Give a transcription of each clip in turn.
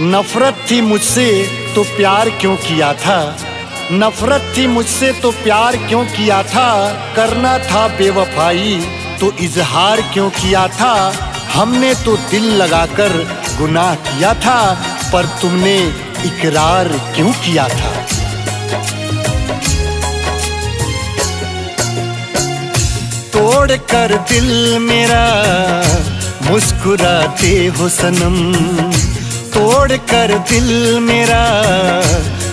नफरत थी मुझसे तो प्यार क्यों किया था, नफरत थी मुझसे तो प्यार क्यों किया था, करना था बेवफाई तो इजहार क्यों किया था। हमने तो दिल लगाकर गुनाह किया था, पर तुमने इकरार क्यों किया था। तोड़ कर दिल मेरा मुस्कुराते हो सनम, तोड़ कर दिल मेरा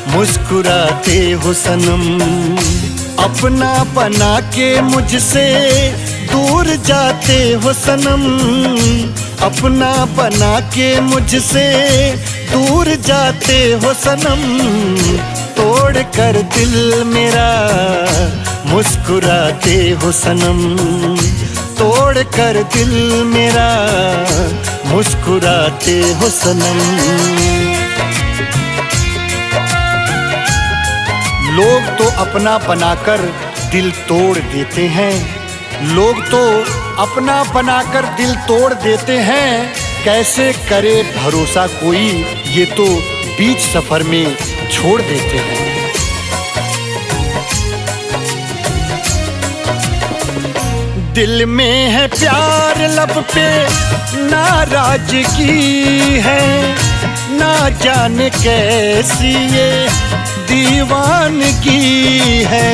मुस्कुराते हो सनम। अपना बना के मुझसे दूर जाते हो सनम, अपना बना के मुझसे दूर जाते हो सनम। तोड़ कर दिल मेरा मुस्कुराते हो सनम, तोड़ कर दिल मेरा मुस्कुराते हो सनम। लोग तो अपना बनाकर दिल तोड़ देते हैं, लोग तो अपना बनाकर दिल तोड़ देते हैं। कैसे करे भरोसा कोई, ये तो बीच सफर में छोड़ देते हैं। दिल में है प्यार लब पे नाराजगी है, ना जाने कैसी ये दीवानगी है।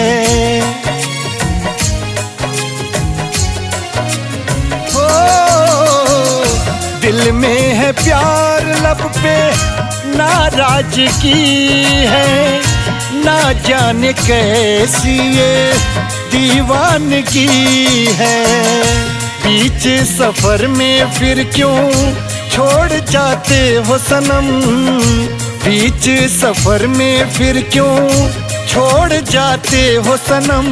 ओ दिल में है प्यार लब पे नाराजगी है, ना जाने कैसी ये दीवानगी है। बीच सफर में फिर क्यों छोड़ जाते हो सनम, बीच सफर में फिर क्यों छोड़ जाते हो सनम।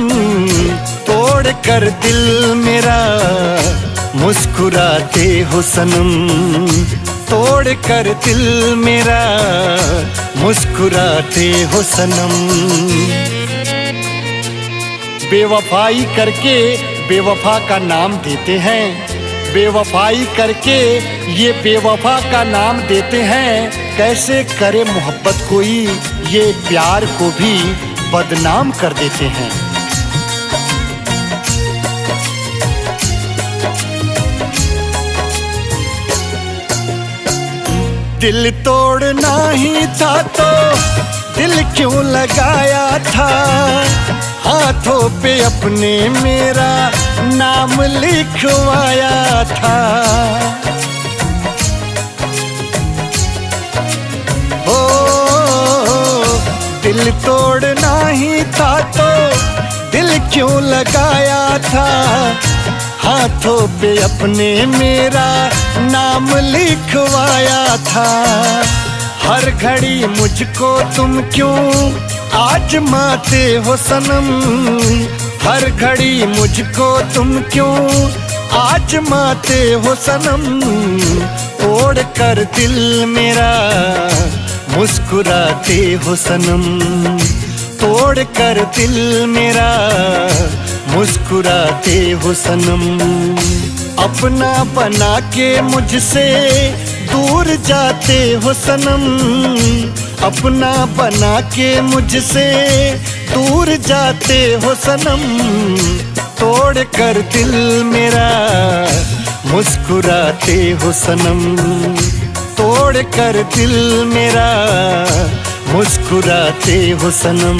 तोड़ कर दिल मेरा मुस्कुराते हो सनम, तोड़ कर दिल मेरा मुस्कुराते हो सनम। बेवफाई करके बेवफा का नाम देते हैं, बेवफाई करके ये बेवफा का नाम देते हैं। कैसे करे मोहब्बत कोई, ये प्यार को भी बदनाम कर देते हैं। दिल तोड़ना ही था तो दिल क्यों लगाया था, हाथों पे अपने मेरा नाम लिखवाया था। ओ दिल तोड़ना ही था तो दिल क्यों लगाया था, हाथों पे अपने मेरा नाम लिखवाया था। हर घड़ी मुझको तुम क्यों आजमाते हो सनम, हर घड़ी मुझको तुम क्यों आजमाते हो सनम। तोड़ कर दिल मेरा मुस्कुराते हो सनम, तोड़ कर दिल मेरा मुस्कुराते हो सनम। अपना बना के मुझसे दूर जाते हो सनम, अपना बना के मुझसे दूर जाते हो सनम। तोड़ कर दिल मेरा मुस्कुराते हो सनम, तोड़ कर दिल मेरा मुस्कुराते हो सनम।